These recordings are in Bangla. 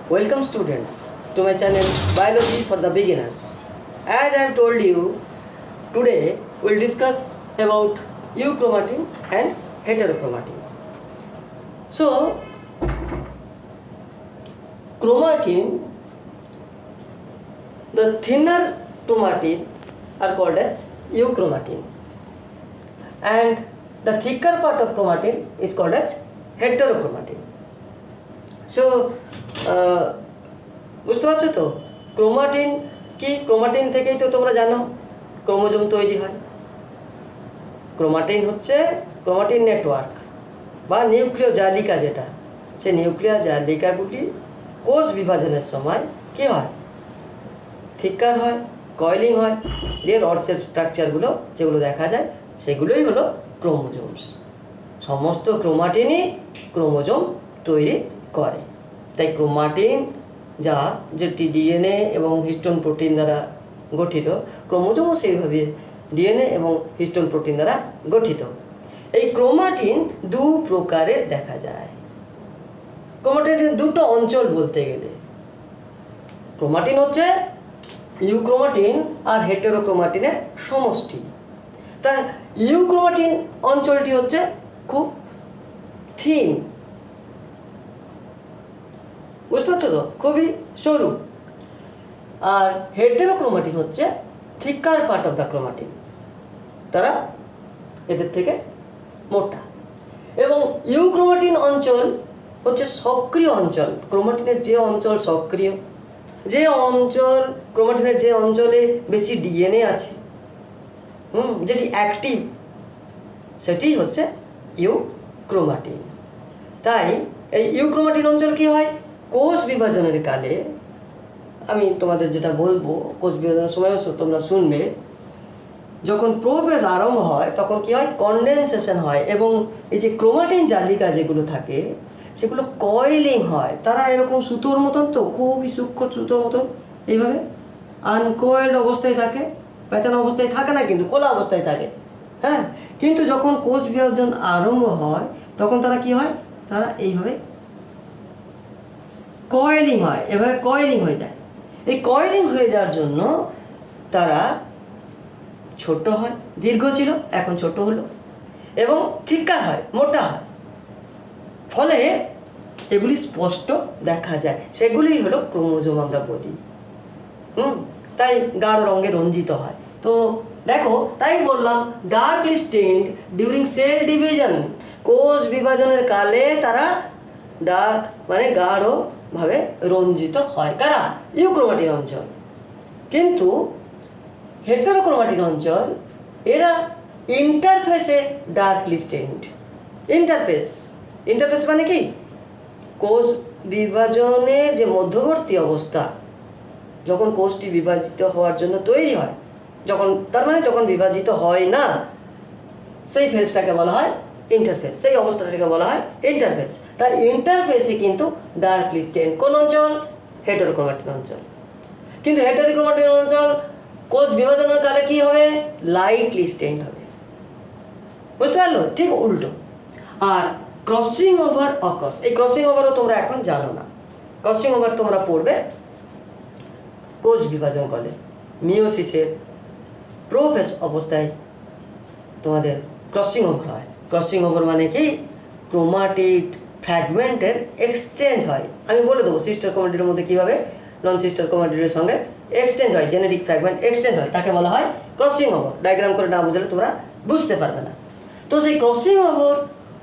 Welcome students to my channel Biology for the Beginners. As I have told you, today we will discuss about euchromatin and heterochromatin. So, chromatin, the thinner chromatin are called as euchromatin, and the thicker part of chromatin is called as heterochromatin. So বুঝতে পারছো তো ক্রোমাটিন কি? ক্রোমাটিন থেকেই তো তোমরা জানো ক্রোমোজোম তৈরি হয়। ক্রোমাটিন হচ্ছে ক্রোমাটিন নেটওয়ার্ক বা নিউক্লিয় জালিকা, যেটা সে নিউক্লিয়ার জালিকাগুলি কোষ বিভাজনের সময় কি হয়? থিক্কার হয়, কয়েলিং হয়, দিয়ে রড শেপ স্ট্রাকচারগুলো যেগুলো দেখা যায় সেগুলোই হলো ক্রোমোজোমস। সমস্ত ক্রোমাটিনই ক্রোমোজোম তৈরি করে। তাই ক্রোমাটিন যা যেটি ডিএনএ এবং হিস্টোন প্রোটিন দ্বারা গঠিত, ক্রোমোজোমও সেইভাবে ডিএনএ এবং হিস্টোন প্রোটিন দ্বারা গঠিত। এই ক্রোমাটিন দু প্রকারের দেখা যায়। ক্রোমাটিনের দুটো অঞ্চল বলতে গেলে, ক্রোমাটিন হচ্ছে ইউক্রোমাটিন আর হেটেরোক্রোমাটিনের সমষ্টি। তাই ইউক্রোমাটিন অঞ্চলটি হচ্ছে খুব থিন, বুঝতে পারছো তো, খুবই সরু। আর হেটেরোক্রোমাটিন হচ্ছে থিকার পার্ট অফ দ্য ক্রোমাটিন, তারা এদের থেকে মোটা। এবং ইউক্রোমাটিন অঞ্চল হচ্ছে সক্রিয় অঞ্চল। ক্রোমাটিনের যে অঞ্চল সক্রিয়, যে অঞ্চল ক্রোমাটিনের যে অঞ্চলে বেশি ডিএনএ আছে, যেটি অ্যাক্টিভ, সেটি হচ্ছে ইউক্রোমাটিন। তাই এই ইউক্রোমাটিন অঞ্চল কি হয়? কোষ বিভাজনের কালে, আমি তোমাদের যেটা বলবো কোষ বিভাজনের সময়ও তোমরা শুনবে, যখন প্রোফেজ আরম্ভ হয় তখন কি হয়? কনডেনসেশন হয় এবং এই যে ক্রোমাটিন জালিকা যেগুলো থাকে সেগুলো কয়েলিং হয়। তারা এরকম সুতোর মতন, তো খুবই সূক্ষ্ম সুতোর মতন, এইভাবে আনকয়েলড অবস্থায় থাকে, পেঁচানো অবস্থায় থাকে না, কিন্তু খোলা অবস্থায় থাকে। হ্যাঁ, কিন্তু যখন কোষ বিভাজন আরম্ভ হয় তখন তারা কি হয়? তারা এইভাবে কয়েলিং হয়, এভাবে কয়েলিং হয়ে যায়। এই কয়েলিং হয়ে যাওয়ার জন্য তারা ছোট হয়, দীর্ঘ ছিল এখন ছোট হলো, এবং থিক্কার হয়, মোটা হয়। ফলে এগুলি স্পষ্ট দেখা যায়, সেগুলিই হলো ক্রোমোজোম আমরা বলি। তাই গাঢ় রঙে রঞ্জিত হয়। তো দেখো, তাই বললাম ডার্কলি স্টেইনড ডিউরিং সেল ডিভিশন। কোষ বিভাজনের কালে তারা ডার্ক মানে গাঢ়ভাবে রঞ্জিত হয়। কারা? ইউক্রোমাটিন অঞ্চল। কিন্তু হেটেরোক্রোমাটিন অঞ্চল, এরা ইন্টারফেসে ডার্কলি স্টেইনড। ইন্টারফেস মানে কি? কোষ বিভাজনের যে মধ্যবর্তী অবস্থা, যখন কোষটি বিভাজিত হওয়ার জন্য তৈরি হয়, যখন তার মানে যখন বিভাজিত হয় না, সেই ফেজটাকে বলা হয় ইন্টারফেস, সেই অবস্থাটাকে বলা হয় ইন্টারফেস। তার ইন্টারফেসে কিন্তু ডার্কলি স্টেইনড কোন অঞ্চল? হেটেরোক্রোমাটিন অঞ্চল। কিন্তু হেটেরোক্রোমাটিন অঞ্চল কোষ বিভাজনের কালে কি হবে? লাইটলি স্টেইনড হবে। বুঝতে পারলো? ঠিক উল্টো। আর ক্রসিং ওভার অকার্স, এই ক্রসিং ওভারও তোমরা এখন জানো না। ক্রসিং ওভার তোমরা পড়বে কোষ বিভাজন কালে, মিওসিসের প্রোফেজ অবস্থায় তোমাদের ক্রসিং ওভার হয়। ক্রসিং ওভার মানে কি? ক্রোমাটিড ফ্র্যাগমেন্টের এক্সচেঞ্জ হয়। আমি বলে দেবো সিস্টার ক্রোমাটিডের মধ্যে কীভাবে নন সিস্টার ক্রোমাটিডের সঙ্গে এক্সচেঞ্জ হয়, জেনেটিক ফ্র্যাগমেন্ট এক্সচেঞ্জ হয়, তাকে বলা হয় ক্রসিং ওভার। ডায়াগ্রাম করে না বুঝলে তোমরা বুঝতে পারবে না। তো সেই ক্রসিং ওভার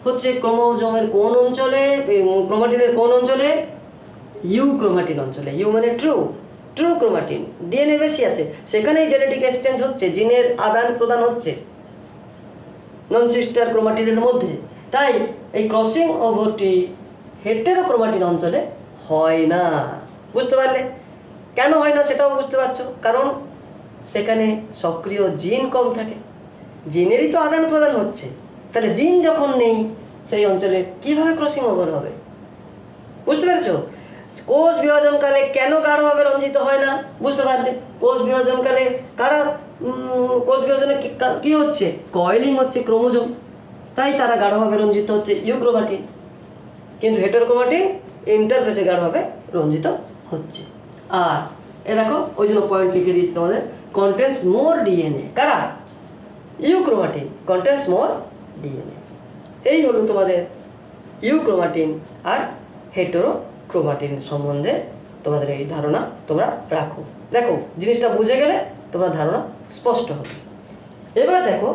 হচ্ছে ক্রোমোজোমের কোন অঞ্চলে? ক্রোমাটিনের কোন অঞ্চলে? ইউক্রোমাটিন অঞ্চলে। ইউ মানে ট্রু ক্রোমাটিন, ডিএনএ বেশি আছে, সেখানেই জেনেটিক এক্সচেঞ্জ হচ্ছে, জিনের আদান প্রদান হচ্ছে নন সিস্টার ক্রোমাটিনের মধ্যে। তাই এই ক্রসিং ওভারটি হেটেরোক্রোমাটিন অঞ্চলে হয় না। বুঝতে পারলে? কেন হয় না সেটাও বুঝতে পারছো, কারণ সেখানে সক্রিয় জিন কম থাকে। জিনেরই তো আদান প্রদান হচ্ছে, তাহলে জিন যখন নেই সেই অঞ্চলে কীভাবে ক্রসিং ওভার হবে? বুঝতে পেরেছো? কোষ বিভাজনকালে কেন গাঢ়ভাবে রঞ্জিত হয় না? বুঝতে পারলে? কোষ বিভাজনকালে কোষ বিভাজনে কী হচ্ছে? কয়েলিং হচ্ছে ক্রোমোজোম, তাই তারা গাঢ়ভাবে রঞ্জিত হচ্ছে ইউক্রোমাটিন। কিন্তু হেটেরোক্রোমাটিন ইন্টারফেসে গাঢ়ভাবে রঞ্জিত হচ্ছে। আর এ দেখো ওই জন্য পয়েন্ট লিখে দিয়েছি তোমাদের, কন্টেন্টস মোর ডিএনএ। কারা? ইউক্রোমাটিন কন্টেন্টস মোর ডিএনএ। এই হলো তোমাদের ইউক্রোমাটিন আর হেটেরোক্রোমাটিন সম্বন্ধে তোমাদের এই ধারণা তোমরা রাখো। দেখো জিনিসটা বুঝে গেলে তোমরা ধারণা স্পষ্ট হবে। এবার দেখো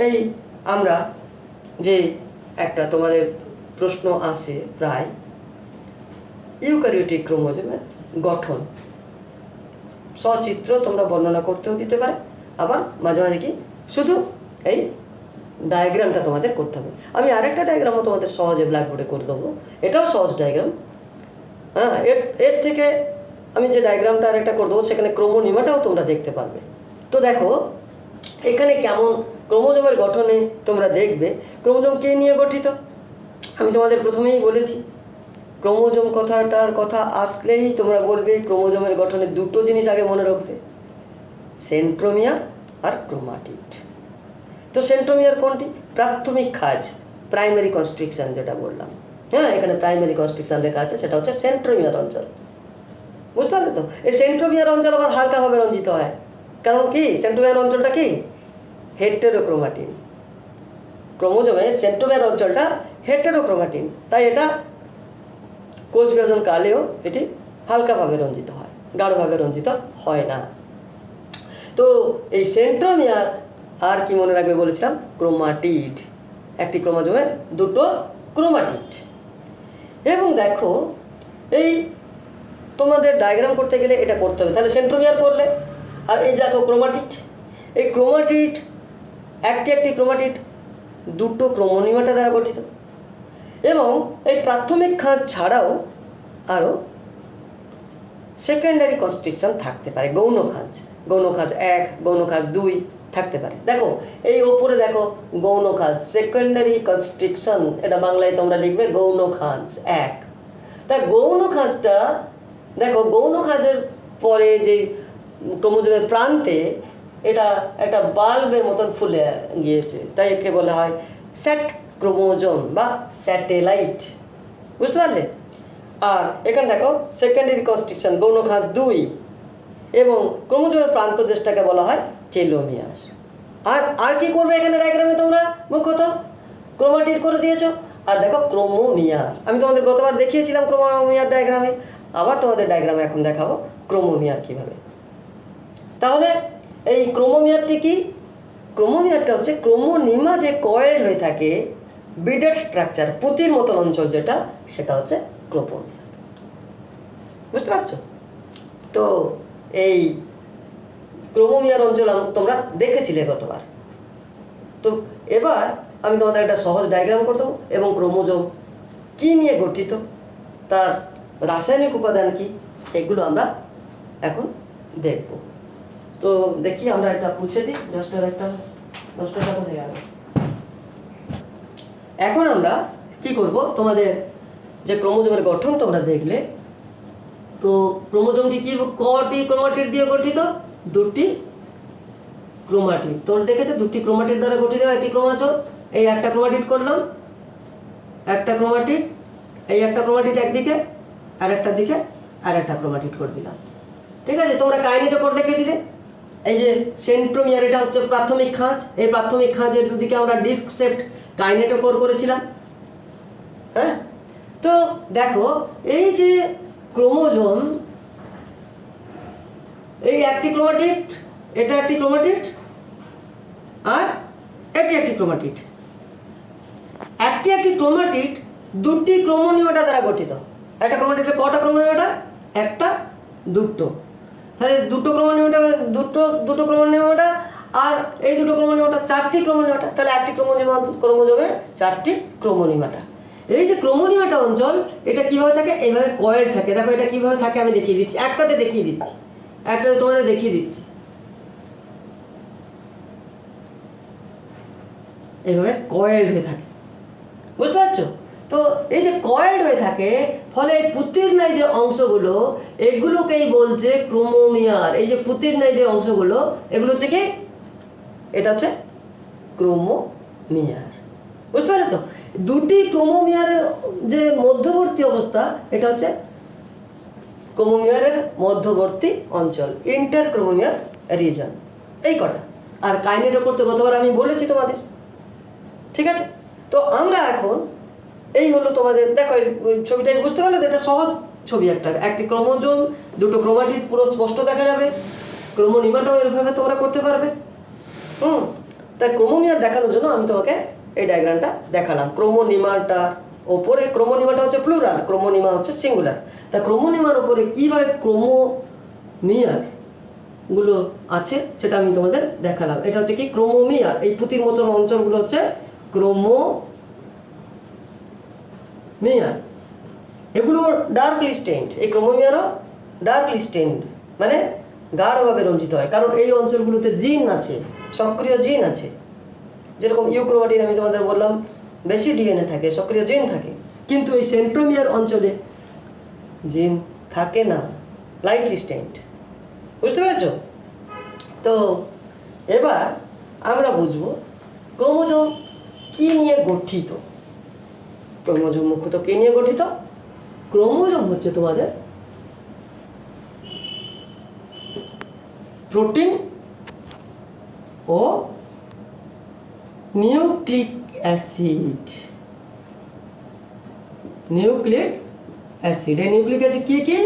এই আমরা যে একটা তোমাদের প্রশ্ন আসে প্রায়, ইউক্যারিওটিক ক্রোমোজোমের গঠন সচিত্র তোমরা বর্ণনা করতেও দিতে পারে, আবার মাঝে মাঝে কি শুধু এই ডায়াগ্রামটা তোমাদের করতে হবে। আমি আরেকটা ডায়াগ্রামও তোমাদের সহজে ব্ল্যাকবোর্ডে করে দেবো, এটাও সহজ ডায়াগ্রাম। হ্যাঁ, এর থেকে আমি যে ডায়াগ্রামটা আরেকটা করে দেবো সেখানে ক্রোমোনিমাটাও তোমরা দেখতে পারবে। তো দেখো এখানে কেমন ক্রোমোজোমের গঠনে তোমরা দেখবে ক্রোমোজোম কে নিয়ে গঠিত। আমি তোমাদের প্রথমেই বলেছি ক্রোমোজোম কথাটার কথা আসলেই তোমরা বলবে ক্রোমোজোমের গঠনে দুটো জিনিস আগে মনে রাখবে, সেন্ট্রোমিয়ার আর ক্রোমাটিড। তো সেন্ট্রোমিয়ার কোনটি? প্রাথমিক খাঁজ, প্রাইমারি কনস্ট্রিকশন যেটা বললাম। হ্যাঁ, এখানে প্রাইমারি কনস্ট্রিকশন লেখা আছে, সেটা হচ্ছে সেন্ট্রোমিয়ার অঞ্চল। বুঝতে পারলে তো? এই সেন্ট্রোমিয়ার অঞ্চল আবার হালকাভাবে রঞ্জিত হয়, কারণ কি সেন্ট্রোমিয়ার অঞ্চলটা কি হেটেরোক্রোমাটিন। ক্রোমোজোমের সেন্ট্রোমিয়ার অঞ্চলটা হেটেরোক্রোমাটিন, তাই এটা কোষ বিভাজন কালেও এটি হালকাভাবে রঞ্জিত হয়, গাঢ়ভাবে রঞ্জিত হয় না। তো এই সেন্ট্রোমিয়ার আর কি মনে রাখবে বলেছিলাম, ক্রোমাটিড। একটি ক্রোমোজোমের দুটো ক্রোমাটিড। এবং দেখো এই তোমাদের ডায়াগ্রাম করতে গেলে এটা করতে হবে, তাহলে সেন্ট্রোমিয়ার করলে, আর এই দেখো ক্রোমাটিড। এই ক্রোমাটিড একটি ক্রোমাটিড দুটো ক্রোমোনিমাটা দ্বারা গঠিত। এবং এই প্রাথমিক খাঁজ ছাড়াও আরও সেকেন্ডারি কনস্ট্রিকশন থাকতে পারে, গৌণ খাঁজ 1, গৌণ খাঁজ 2 থাকতে পারে। দেখো এই ওপরে দেখো গৌণ খাঁজ, সেকেন্ডারি কনস্ট্রিকশন, এটা বাংলায় তোমরা লিখবে গৌণ খাঁজ 1। তা গৌণ খাঁজটা দেখো, গৌণ খাঁজের পরে যে ক্রোমোজোমের প্রান্তে এটা একটা বাল্বের মতন ফুলে গিয়েছে, তাই একে বলা হয় স্যাট ক্রোমোজোম বা স্যাটেলাইট। বুঝতে পারলে? আর এখানে দেখো সেকেন্ডারি কনস্ট্রিকশন গৌণ খাঁজ 2 এবং ক্রোমোজোমের প্রান্তদেশটাকে বলা হয় টেলোমিয়ার। আর কি করবে এখানে ডায়াগ্রামে তোমরা? মুখ্যত ক্রোমাটিড করে দিয়েছো। আর দেখো ক্রোমোমিয়ার, আমি তোমাদের গতবার দেখিয়েছিলাম ক্রোমোমিয়ার ডায়াগ্রামে, আবার তোমাদের ডায়াগ্রামে এখন দেখাবো ক্রোমোমিয়ার কীভাবে। তাহলে এই ক্রোমোমিয়ারটি কি? ক্রোমোমিয়ারটা হচ্ছে ক্রোমোনিমা যে কয়েল হয়ে থাকে, বিডেড স্ট্রাকচার, পুঁতির মতন অঞ্চল যেটা, সেটা হচ্ছে ক্রোমোমিয়ার। বুঝতে পারছো? তো এই ক্রোমোমিয়ার অঞ্চল তোমরা দেখেছিলে গতবার। তো এবার আমি তোমাদের একটা সহজ ডায়াগ্রাম করে দেবো এবং ক্রোমোজোম কী নিয়ে গঠিত, তার রাসায়নিক উপাদান কি, এগুলো আমরা এখন দেখব। তো দেখি আমরা এটা পুছে দিই, 10টা কোথায় গেল। এখন আমরা কি করব, তোমাদের যে ক্রোমোজোমের গঠন তোমরা দেখলে, তো ক্রোমোজোমটি কি কটি ক্রোমাটিড দিয়ে গঠিত? 2টি ক্রোমাটিড। তোমরা দেখেছো 2টি ক্রোমাটিড দ্বারা গঠিত একটি ক্রোমোজোম। এই একটা ক্রোমাটিড করলাম, একটা ক্রোমাটিড, এই একটা ক্রোমাটিড একদিকে, আর একটা দিকে আর একটা ক্রোমাটিড করে দিলাম। ঠিক আছে? তোমরা কাইনেটোকোর দেখেছিলে, এই যে সেন্ট্রোমিয়ার, এটা হচ্ছে প্রাথমিক খাঁজ। এই প্রাথমিক খাঁজের দুদিকে আমরা ডিস্ক শেপড কাইনেটোকোর করেছিলাম। হ্যাঁ, তো দেখো এই যে ক্রোমোজোম, এই একটি ক্রোমাটিড, এটা একটি ক্রোমাটিড, আর এটি একটি ক্রোমাটিড। একটি ক্রোমাটিড 2টি ক্রোমোনিমাটা দ্বারা গঠিত। একটা ক্রোমাটিডে কটা ক্রোমোনিমাটা? 1, 2। তাহলে দুটো ক্রোমোনিমাটা, আর এই দুটো ক্রোমোনিমাটা 4টি ক্রোমোনিমাটা। তাহলে একটি ক্রোমোজোমে 4টি ক্রোমোনিমাটা। এই যে ক্রোমোনিমাটা অঞ্চল, এটা কীভাবে থাকে? এইভাবে কয়েল থাকে। দেখো এটা কীভাবে থাকে আমি দেখিয়ে দিচ্ছি, একটাতে তোমাদের দেখিয়ে দিচ্ছি। এইভাবে কয়েল হয়ে থাকে, বুঝতে পারছো? তো এই যে কয়েল হয়ে থাকে, ফলে পুঁতির ন্যায় যে অংশগুলো, এগুলোকেই বলছে ক্রোমোমিয়ার। এই যে পুঁতির ন্যায় যে অংশগুলো, এগুলো হচ্ছে কি? এটা হচ্ছে ক্রোমোমিয়ার। বুঝতে পারলে তো? 2টি ক্রোমোমিয়ারের যে মধ্যবর্তী অবস্থা, এটা হচ্ছে ক্রোমোমিয়ারের মধ্যবর্তী অঞ্চল, ইন্টারক্রোমোমিয়ার রিজন, এই কটা। আর কাইনেটোকোর তো গতবার আমি বলেছি তোমাদের, ঠিক আছে? তো আমরা এখন এই হলো তোমাদের, দেখো ওই ছবিটাই বুঝতে পারলে তো, এটা সহজ ছবি। একটি ক্রোমোজোম, দুটো ক্রোমাটিড পুরো স্পষ্ট দেখা যাবে। ক্রোমোনিমাটাও এরভাবে তোমরা করতে পারবে। তাই ক্রোমোমিয়ার দেখানোর জন্য আমি তোমাকে এই ডায়াগ্রামটা দেখালাম। ক্রোমোনিমাটা ওপরে, ক্রোমোনিমাটা হচ্ছে প্লুরাল, ক্রোমোনিমা হচ্ছে সিঙ্গুলার। তা ক্রোমোনিমার ওপরে কীভাবে ক্রোমোমিয়ার গুলো আছে সেটা আমি তোমাদের দেখালাম। এটা হচ্ছে কি ক্রোমোমিয়ার, এই পুঁতির মতন অঞ্চলগুলো হচ্ছে ক্রোমোমিয়ার। এগুলো ডার্কলি স্টেইনড, এই ক্রোমোমিয়ারও ডার্কলি স্টেইনড, মানে গাঢ়ভাবে রঞ্জিত হয়, কারণ এই অঞ্চলগুলোতে জিন আছে, সক্রিয় জিন আছে। যেরকম ইউক্রোমাটিন আমি তোমাদের বললাম বেশি ডিএনএ থাকে, সক্রিয় জিন থাকে, কিন্তু এই সেন্ট্রোমিয়ার অঞ্চলে জিন থাকে না, লাইটলি স্টেইনড। বুঝতে পেরেছ? তো এবার আমরা বুঝবো ক্রোমোজোম কী নিয়ে গঠিত। ক্রোমোজোম মুখ্যত কী নিয়ে গঠিত? ক্রোমোজোম হচ্ছে তোমাদের প্রোটিন ও নিউক্লিক অ্যাসিড। নিউক্লিক অ্যাসিড, এই নিউক্লিক অ্যাসিড কী কী?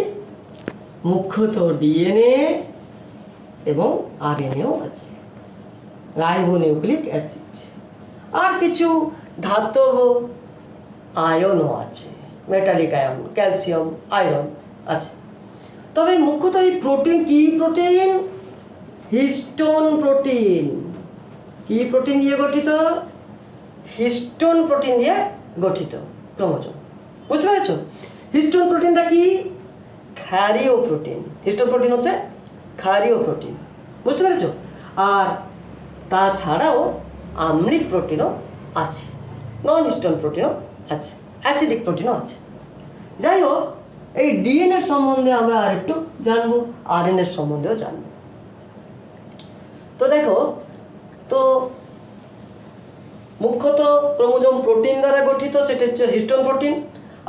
মুখ্যত ডিএনএ এবং আরএনএও আছে, রাইবোনিউক্লিক অ্যাসিড। আর কিছু ধাতব আয়নও আছে, মেটালিক আয়ন, ক্যালসিয়াম, আয়রন আছে। তবে মুখ্যত এই প্রোটিন, কি প্রোটিন? Histone protein. কি প্রোটিন দিয়ে গঠিত? হিস্টোন প্রোটিন দিয়ে গঠিত ক্রোমোজোম। বুঝতে পেরেছ? হিস্টোন প্রোটিনটা কি? ক্ষারীয় প্রোটিন। হিস্টোন প্রোটিন হচ্ছে ক্ষারীয় প্রোটিন। বুঝতে পেরেছ? আর তাছাড়াও আম্লিক প্রোটিনও আছে, নন হিস্টোন প্রোটিনও আছে, অ্যাসিডিক প্রোটিনও আছে। যাই হোক, এই ডিএনএর সম্বন্ধে আমরা আরেকটু জানবো, আরএনএর সম্বন্ধেও জানবো। তো দেখো, তো মুখ্যত ক্রোমোজোম প্রোটিন দ্বারা গঠিত, সেটা হচ্ছে হিস্টোন প্রোটিন।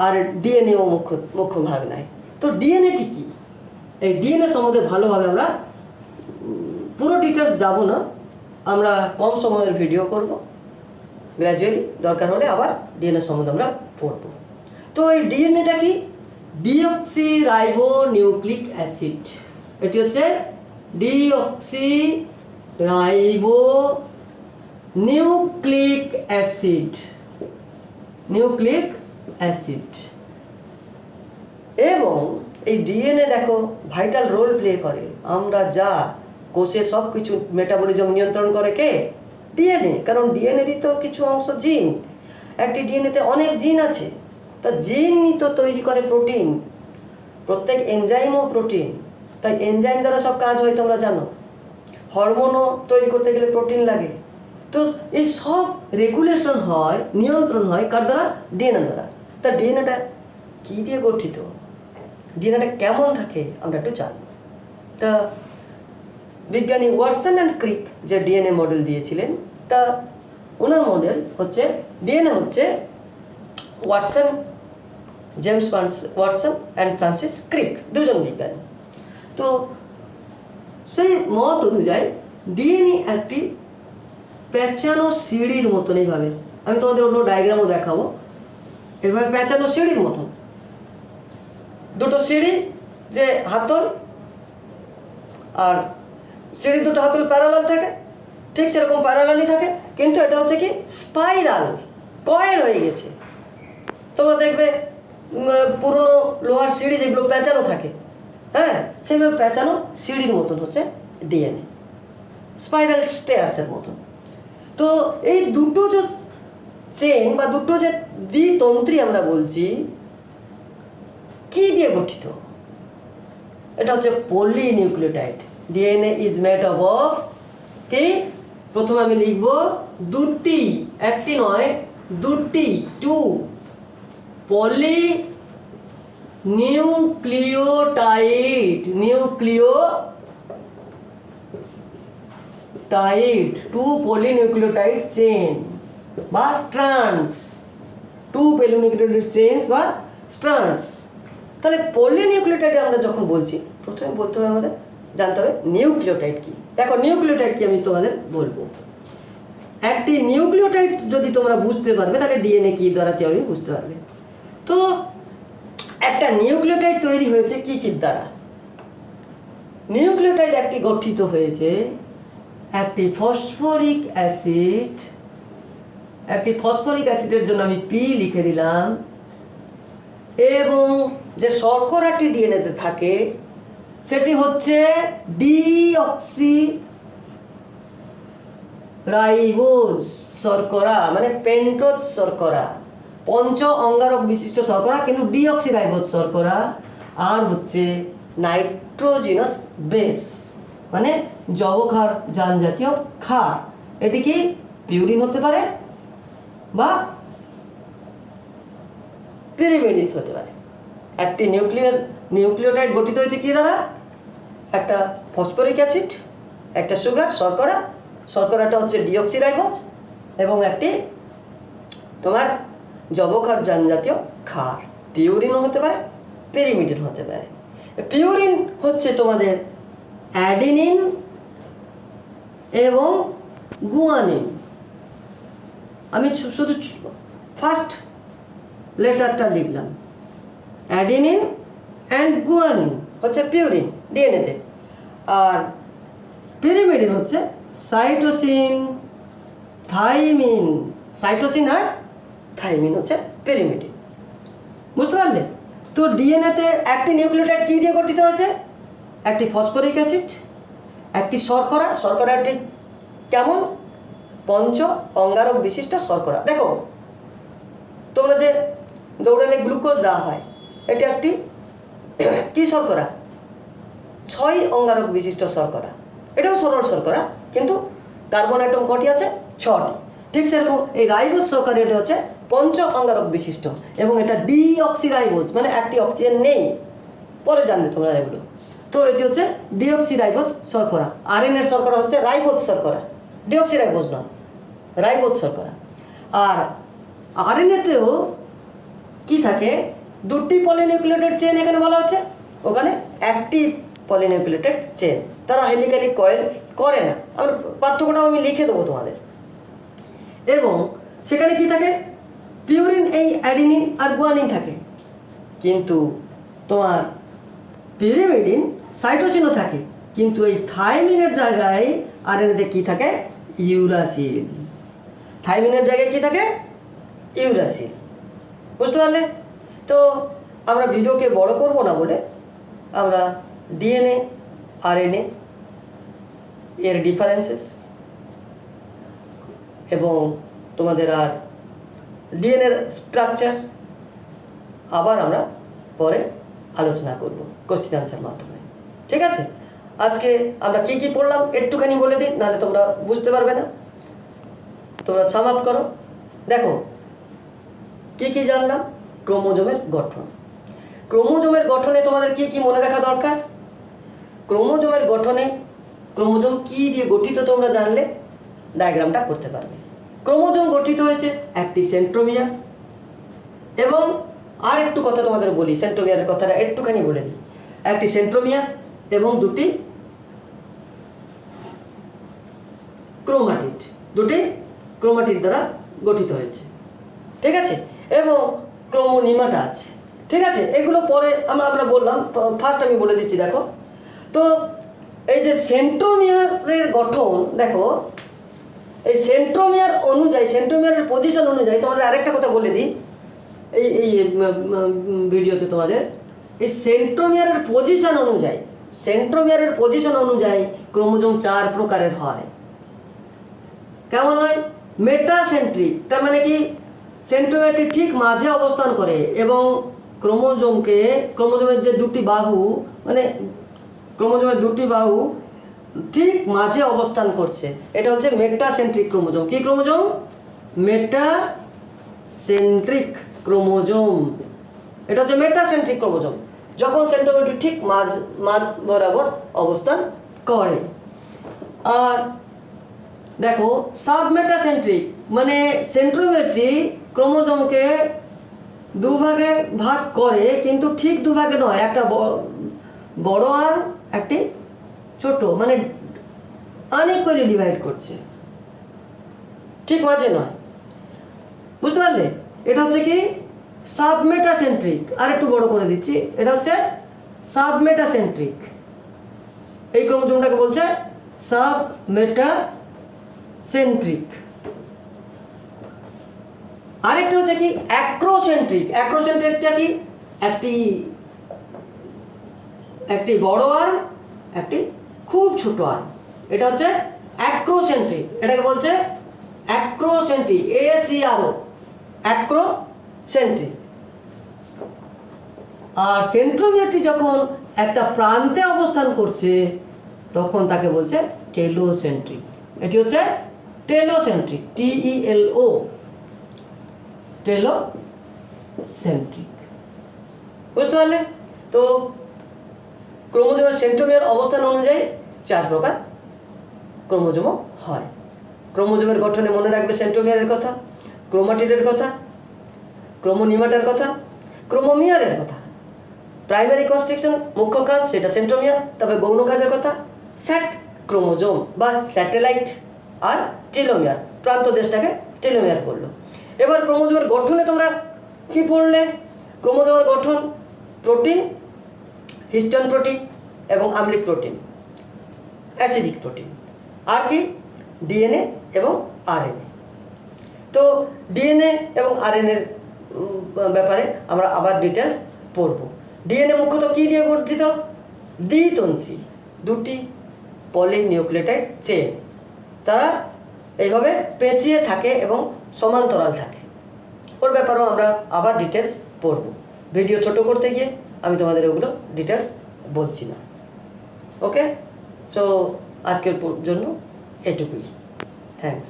আর ডিএনএও মুখ্য ভাগ নেয়। তো ডিএনএটি কি? এই ডিএনএ সম্বন্ধে ভালোভাবে আমরা পুরো ডিটেলস যাবো না, আমরা কম সময়ের ভিডিও করব, গ্র্যাজুয়ালি দরকার হলে আবার ডিএনএ সম্বন্ধে আমরা পড়ব। তো এই ডিএনএটা কি? Deoxy ribo nucleic acid. এটি হচ্ছে deoxy ribo nucleic acid, nucleic acid. এবং এই ডিএনএ দেখো ভাইটাল রোল প্লে করে। আমরা যা কোষে সব কিছু মেটাবলিজম নিয়ন্ত্রণ করে কে? ডিএনএ। কারণ ডিএনএরই তো কিছু অংশ জিন, একটি ডিএনএতে অনেক জিন আছে, তা জিনই তো তৈরি করে প্রোটিন। প্রত্যেক এনজাইমও প্রোটিন, তাই এনজাইম দ্বারা সব কাজ হয় তোমরা জানো। হরমোনও তৈরি করতে গেলে প্রোটিন লাগে। তো এই সব রেগুলেশন হয়, নিয়ন্ত্রণ হয় কার দ্বারা? ডিএনএ দ্বারা। তা ডিএনএটা কী দিয়ে গঠিত? ডিএনএটা কেমন থাকে আমরা একটু জানব। তা বিজ্ঞানী ওয়াটসন অ্যান্ড ক্রিক যে ডিএনএ মডেল দিয়েছিলেন, তা ওনার মডেল হচ্ছে ডিএনএ হচ্ছে Watson, James Watson and Francis ক্রিক, দুজন বিজ্ঞানী। তো সেই মত অনুযায়ী ডিএনএ একটি পেঁচানো সিঁড়ির মতন। এইভাবে আমি তোমাদের অন্য ডায়াগ্রামও দেখাবো। এভাবে পেঁচানো সিঁড়ির মতন, দুটো সিঁড়ি যে হাতল, আর সিঁড়ির দুটো হাতল প্যারালাল থাকে, ঠিক সেরকম প্যারালালই থাকে, কিন্তু এটা হচ্ছে কি স্পাইরাল, কয়েল হয়ে গেছে। তোমরা দেখবে পুরনো লোহার সিঁড়ি যেগুলো পেঁচানো থাকে, হ্যাঁ, সেইভাবে পেঁচানো সিঁড়ির মতন হচ্ছে ডিএনএ, স্পাইরাল স্টেয়ার্সের মতন। তো এই দুটো যে চেন বা দুটো যে দ্বিতন্ত্রী আমরা বলছি, কি দিয়ে গঠিত? এটা হচ্ছে polynucleotide. DNA is made of কি? প্রথমে আমি লিখব দুটি, একটি নয় দুটি, two polynucleotide, nucleotide, two polynucleotide chain বা স্ট্র্যান্ডস, টু পলিনিউক্লিওটাইড চেনস বা স্ট্র্যান্ডস। তাহলে পলিনিউক্লিওটাইড আমরা যখন বলছি প্রথমে বলতে হবে আমাদের জানতে হবে নিউক্লিওটাইড কি। দেখো নিউক্লিওটাইড কি আমি তোমাদের বলবো। একটি নিউক্লিওটাইড যদি তোমরা বুঝতে পারবে তাহলে ডিএনএ কি দ্বারা তৈরি বুঝতে পারবে। তো একটা নিউক্লিওটাইড তৈরি হয়েছে কি কি দ্বারা? নিউক্লিওটাইড একটি গঠিত হয়েছে একটি ফসফরিক অ্যাসিড, একটি ফসফরিক অ্যাসিডের জন্য আমি পি লিখে দিলাম, এবং যে শর্করাটি ডিএনএতে থাকে সেটি হচ্ছে ডিঅক্সি রাইবোজ শর্করা, মানে পেন্টোজ শর্করা, পঞ্চ অঙ্গারক বিশিষ্ট শর্করা কিন্তু ডিঅক্সি রাইবোজ শর্করা। আর হচ্ছে নাইট্রোজিনাস বেস, মানে যবক্ষার যান জাতীয় ক্ষার। এটি কি পিউরিন হতে পারে বা পিরিমিডিন হতে পারে। একটি নিউক্লিওটাইড গঠিত হয়েছে কি দ্বারা? একটা ফসফরিক অ্যাসিড, একটা সুগার শর্করা, শর্করাটা হচ্ছে ডিঅক্সিরাইবোজ, এবং একটি তোমার যবক্ষার যান জাতীয় ক্ষার। পিউরিনও হতে পারে, পিরিমিডিন হতে পারে। পিউরিন হচ্ছে তোমাদের অ্যাডিনিন এবং গুয়ানিন। আমি শুধু ফার্স্ট লেটারটা লিখলাম, অ্যাডিনিন অ্যান্ড গুয়ানিন হচ্ছে পিউরিন ডিএনএতে, আর পিরিমিডিন হচ্ছে সাইটোসিন, থাইমিন। সাইটোসিন আর থাইমিন হচ্ছে পিরিমিডিন। বুঝতে পারলে? তো ডিএনএতে একটি নিউক্লিওটাইড কী দিয়ে গঠিত হয়েছে? একটি ফসফরিক অ্যাসিড, একটি শর্করা, শর্করাটি কেমন? পঞ্চ অঙ্গারক বিশিষ্ট শর্করা। দেখো তোমরা যে দৌড়ালে গ্লুকোজ দেওয়া হয়, এটি একটি কি শর্করা? 6 অঙ্গারক বিশিষ্ট শর্করা। এটাও সরল শর্করা, কিন্তু কার্বন অ্যাটম কটি আছে? 6টি। ঠিক সেরকম এই রাইবোজ শর্করা, এটা হচ্ছে পঞ্চ অঙ্গারক বিশিষ্ট, এবং এটা ডিঅক্সিরাইবোজ, মানে একটি অক্সিজেন নেই, পরে জানবে তোমরা এগুলো। তো এটি হচ্ছে ডিঅক্সিরাইবোজ শর্করা। আরএনএর শর্করা হচ্ছে রাইবোজ শর্করা, ডিঅক্সিরাইবোজ নয়, রাইবোজ শর্করা। আর আরএনএতেও কি থাকে? 2টি পলিনিউক্লিওটাইড চেন এখানে বলা হচ্ছে, ওখানে একটি পলিনিউক্লিওটাইড চেন। তারা হেলিক্যালি কয়েল করে না। আমরা পার্থক্যটাও আমি লিখে দেবো তোমাদের। এবং সেখানে কি থাকে? পিউরিন, এই অ্যাডিনিন আর গুয়ানিন থাকে, কিন্তু তোমার পিরিমিডিন, সাইটোসিনও থাকে, কিন্তু এই থাইমিনের জায়গায় আরএনএতে কি থাকে? ইউরাসিল। থাইমিনের জায়গায় কি থাকে? ইউরাসিল। বুঝতে পারলে? তো আমরা ভিডিওকে বড় করব না বলে আমরা ডিএনএ, আরএনএ এর ডিফারেন্সেস এবং তোমাদের আর ডিএনএর স্ট্রাকচার আবার আমরা পরে আলোচনা করব কোশ্চেন আনসার মাধ্যমে। ঠিক আছে? আজকে আমরা কি কি পড়লাম একটুখানি বলে দিই, নাহলে তোমরা বুঝতে পারবে না। তোমরা সাম আপ করো। দেখো কি কি জানলাম? ক্রোমোজোমের গঠন। ক্রোমোজোমের গঠনে তোমাদের কি কি মনে রাখা দরকার? ক্রোমোজোমের গঠনে ক্রোমোজোম কি দিয়ে গঠিত তোমরা জানলে ডায়াগ্রামটা করতে পারবে। ক্রোমোজোম গঠিত হয়েছে একটি সেন্ট্রোমিয়ার, এবং আর একটু কথা তোমাদের বলি, সেন্ট্রোমিয়ারের কথাটা একটুখানি বলে দিই। একটি সেন্ট্রোমিয়ার এবং 2টি ক্রোমাটিড, 2টি ক্রোমাটিড দ্বারা গঠিত হয়েছে। ঠিক আছে? এবং ক্রোমোনিমাটা আছে। ঠিক আছে? এগুলো পরে আমরা বললাম, ফার্স্ট আমি বলে দিচ্ছি। দেখো তো এই যে সেন্ট্রোমিয়ারের গঠন, দেখো এই সেন্ট্রোমিয়ার অনুযায়ী, সেন্ট্রোমিয়ারের পজিশন অনুযায়ী তোমাদের আরেকটা কথা বলে দিই এই ভিডিওতে তোমাদের, এই সেন্ট্রোমিয়ারের পজিশন অনুযায়ী ক্রোমোজোম 4 প্রকারের হয়। কেমন হয়? মেটাসেন্ট্রিক, তার মানে কি সেন্ট্রোমিয়ারটি ঠিক মাঝে অবস্থান করে এবং ক্রোমোজোমের যে 2টি বাহু, মানে ক্রোমোজোমের 2টি বাহু ঠিক মাঝে অবস্থান করছে, এটা হচ্ছে মেটাসেন্ট্রিক ক্রোমোজোম। কি ক্রোমোজোম? Metacentric chromosome. এটা হচ্ছে মেটাসেন্ট্রিক ক্রোমোজোম, যখন সেন্ট্রোমিয়ারটি ঠিক মাঝ বরাবর অবস্থান করে। আর দেখো সাবমেটাসেন্ট্রিক, মানে সেন্ট্রোমিয়ারটি ক্রোমোজোমকে দুভাগে ভাগ করে, কিন্তু ঠিক দুভাগে নয়, একটা বড় আর একটি ছোট, মানে অনেকগুলি ডিভাইড করছে, ঠিক মাঝে নয়। বুঝতে পারলে? এটা হচ্ছে কি সাবমেটাসেন্ট্রিক। আর একটু বড় করে দিচ্ছি, এটা হচ্ছে সাবমেটাসেন্ট্রিক। এই ক্রোমোজোমটাকে বলছে সাবমেটাসেন্ট্রিক। আরেকটা হচ্ছে কি অ্যাক্রোসেন্ট্রিক। অ্যাক্রোসেন্ট্রিকটা কি একটি বড় আর্ম, একটি খুব ছোট আর্ম, এটা হচ্ছে অ্যাক্রোসেন্ট্রিক। এটাকে বলছে অ্যাক্রোসেন্ট্রিক, ACRO, অ্যাক্রোসেন্ট্রিক। আর সেন্ট্রোমিয়ারটি যখন একটা প্রান্তে অবস্থান করছে তখন তাকে বলছে টেলোসেন্ট্রিক। এটি হচ্ছে টেলোসেন্ট্রিক, TELO, টেলোসেন্ট্রিক। বুঝতে পারলে? তো ক্রোমোজোমের সেন্ট্রোমিয়ার অবস্থান অনুযায়ী 4 প্রকার ক্রোমোজোম হয়। ক্রোমোজোমের গঠনে মনে রাখবে সেন্ট্রোমিয়ারের কথা, ক্রোমাটিডের কথা, ক্রোমোনিমাটার কথা, ক্রোমোমিয়ারের কথা। প্রাইমারি কনস্ট্রাকশন, মুখ্য কাজ, সেটা সেন্ট্রোমিয়ার। তবে গৌণ কাজের কথা স্যাট ক্রোমোজোম বা স্যাটেলাইট, আর টেলোমিয়ার, প্রান্ত দেশটাকে টেলোমিয়ার করলো। এবার ক্রোমোজোমের গঠনে তোমরা কি পড়লে? ক্রোমোজোমের গঠন প্রোটিন, হিস্টোন প্রোটিন এবং আম্লিক প্রোটিন, অ্যাসিডিক প্রোটিন, আর কি ডিএনএ এবং আরএনএ। তো ডিএনএ এবং আরএনএর ব্যাপারে আমরা আবার ডিটেলস পড়ব। ডিএনএ মুখ্যত কী দিয়ে গঠিত? দ্বিতন্ত্রী, দুটি পলিনিউক্লিওটাইড চেন। তারা এইভাবে পেঁচিয়ে থাকে এবং সমান্তরাল থাকে। ওর ব্যাপারেও আমরা আবার ডিটেলস পড়ব। ভিডিও ছোট করতে গিয়ে আমি তোমাদের ওগুলো ডিটেলস বলছি না। ওকে, সো আজকের জন্য এটুকুই। থ্যাঙ্কস।